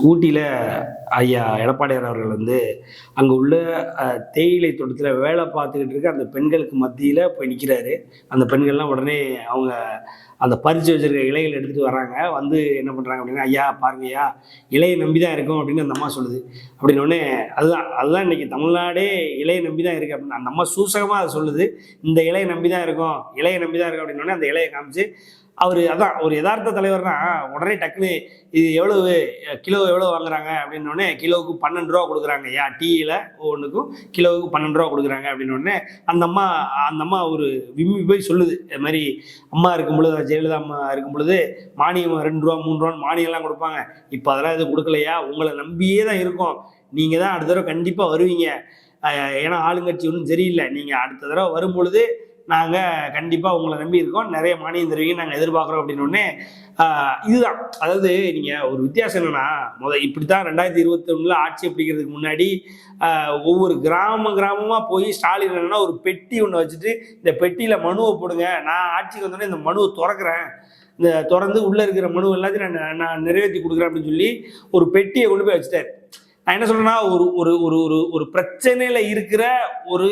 ஊட்டியில ஐயா எடப்பாடியார் அவர்கள் வந்து அங்க உள்ள தேயிலை தோட்டத்துல வேலை பார்த்துக்கிட்டு இருக்க அந்த பெண்களுக்கு மத்தியில போய் நிக்கிறாரு. அந்த பெண்கள்லாம் உடனே அவங்க அந்த பறிச்சு வச்சிருக்க இலைகள் எடுத்துட்டு வர்றாங்க. வந்து என்ன பண்றாங்க அப்படின்னா, "ஐயா பாருங்கய்யா, இலைய நம்பி தான் இருக்கோம்" அப்படின்னு அந்த அம்மா சொல்லுது. அப்படின்ன உடனே அதுதான் அதுதான் இன்னைக்கு தமிழ்நாடே இலைய நம்பி தான் இருக்கு அப்படின்னு அந்த அம்மா சூசகமா அத சொல்லுது. "இந்த இலைய நம்பி தான் இருக்கோம், இலைய நம்பி தான் இருக்கோம்" அப்படின்ன உடனே அந்த இலைய காமிச்சு அவரு அதான் ஒரு எதார்த்த தலைவர்னா உடனே டக்குன்னு இது எவ்வளவு கிலோ எவ்வளோ வாங்குறாங்க அப்படின்னோடனே கிலோவுக்கு 12 ரூபா கொடுக்குறாங்க ஐயா டீயில் ஒவ்வொன்றுக்கும் கிலோவுக்கு 12 ரூபா கொடுக்குறாங்க அப்படின்னோடனே அந்த அம்மா ஒரு விம்மி போய் சொல்லுது. இது மாதிரி அம்மா இருக்கும் பொழுது ஜெயலலிதா அம்மா இருக்கும் பொழுது மானியம் 2 ரூபா 3 ரூபான்னு மானியம்லாம் கொடுப்பாங்க. இப்போ அதெல்லாம் எதுவும் கொடுக்கலையா, உங்களை நம்பியே தான் இருக்கோம், நீங்கள் தான் அடுத்த தடவை கண்டிப்பாக வருவீங்க, ஏன்னா ஆளுங்கட்சி ஒன்றும் சரியில்லை, நீங்கள் அடுத்த தடவை வரும்பொழுது நாங்கள் கண்டிப்பாக உங்களை நம்பி இருக்கோம், நிறைய மானியம் தருவீங்க நாங்கள் எதிர்பார்க்குறோம் அப்படின்னோடனே இதுதான். அதாவது நீங்கள் ஒரு வித்தியாசம் என்னன்னா, இப்படி தான் 2021 ஆட்சி அப்படிங்கிறதுக்கு முன்னாடி ஒவ்வொரு கிராமமாக போய் ஸ்டாலின் என்னன்னா ஒரு பெட்டி ஒன்று வச்சுட்டு இந்த பெட்டியில் மனுவை போடுங்க, நான் ஆட்சிக்கு வந்தோடனே இந்த மனுவை திறக்கிறேன், இந்த திறந்து உள்ளே இருக்கிற மனு எல்லாத்தையும் நான் நிறைவேற்றி கொடுக்குறேன் அப்படின்னு சொல்லி ஒரு பெட்டியை கொண்டு போய் வச்சுட்டார். நான் என்ன சொல்கிறேன்னா, ஒரு ஒரு ஒரு ஒரு பிரச்சனையில் இருக்கிற ஒரு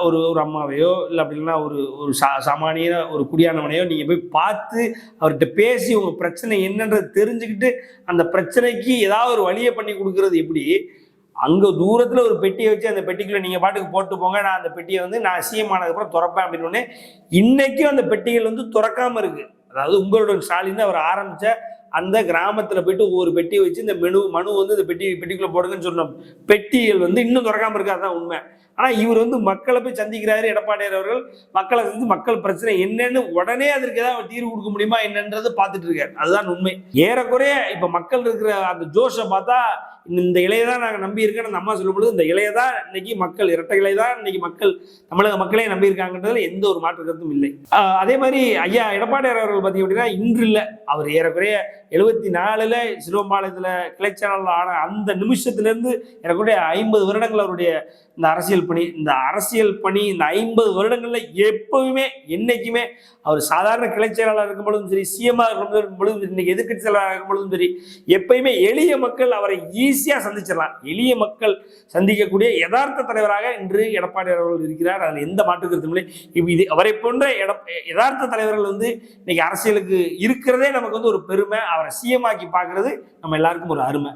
ஒரு ஒரு அம்மாவையோ இல்லை அப்படின்னா ஒரு ஒரு சாமானிய ஒரு குடியானவனையோ நீங்கள் போய் பார்த்து அவர்கிட்ட பேசி உங்கள் பிரச்சனை என்னன்றது தெரிஞ்சுக்கிட்டு அந்த பிரச்சனைக்கு ஏதாவது ஒரு வழியை பண்ணி கொடுக்கறது எப்படி, அங்கே தூரத்தில் ஒரு பெட்டியை வச்சு அந்த பெட்டிக்குள்ளே நீங்கள் பாட்டுக்கு போட்டு போங்க, நான் அந்த பெட்டியை வந்து நான் சிஎம் ஆனதுக்கப்புறம் திறப்பேன் அப்படின்னு இன்னைக்கும் அந்த பெட்டிகள் வந்து திறக்காமல் இருக்குது. அதாவது உங்களோட ஸ்டாலின் அவர் ஆரம்பித்த அந்த கிராமத்தில் போயிட்டு ஒவ்வொரு பெட்டியை வச்சு இந்த மனு வந்து இந்த பெட்டிக்குள்ளே போடுங்கன்னு சொன்ன பெட்டிகள் வந்து இன்னும் திறக்காமல் இருக்கு, அதுதான் உண்மை. ஆனால் இவர் வந்து மக்களை போய் சந்திக்கிறாரு எடப்பாடியார் அவர்கள், மக்களை வந்து மக்கள் பிரச்சனை என்னன்னு உடனே அதற்கு ஏதாவது தீர்வு கொடுக்க முடியுமா என்னன்றது பார்த்துட்டு இருக்காரு, அதுதான் உண்மை. ஏறக்குறைய இப்போ மக்கள் இருக்கிற அந்த ஜோஷை பார்த்தா இந்த இலையை தான் நாங்கள் நம்பி இருக்கேன்னு அந்த அம்மா சொல்லும் பொழுது இந்த இலையை தான் இன்னைக்கு மக்கள், இரட்டை இலை தான் இன்னைக்கு மக்கள், தமிழக மக்களே நம்பி இருக்காங்கன்றதுல எந்த ஒரு மாற்று கருத்தும் இல்லை. அதே மாதிரி ஐயா எடப்பாடியார் அவர்கள் பார்த்தீங்க அப்படின்னா இன்று இல்லை, அவர் ஏறக்குறைய 74ல் சிலுவம்பாளையத்தில் கிளைச்சாளர் ஆன அந்த நிமிஷத்துலேருந்து ஏறக்குறைய 50 வருடங்கள் அவருடைய இந்த அரசியல் பணி இந்த 50 வருடங்களில் எப்பவுமே என்னைக்குமே அவர் சாதாரண கிளைச்செயலாளர் இருக்கும் பொழுதும் சரி, சிஎம்ஆ இருக்கும் பொழுதும் இன்னைக்கு எதிர்கட்சி செயலாளர் இருக்கும் பொழுதும் சரி, எப்பயுமே எளிய மக்கள் அவரை ஈஸியாக சந்திச்சிடலாம். எளிய மக்கள் சந்திக்கக்கூடிய யதார்த்த தலைவராக இன்று எடப்பாடி அவர்கள் இருக்கிறார், அதில் எந்த மாற்று கருத்தும் இல்லை. இது அவரை போன்ற யதார்த்த தலைவர்கள் வந்து இன்னைக்கு அரசியலுக்கு இருக்கிறதே நமக்கு வந்து ஒரு பெருமை, அவரை சிஎம் ஆக்கி பார்க்கறது நம்ம எல்லாருக்கும் ஒரு அருமை.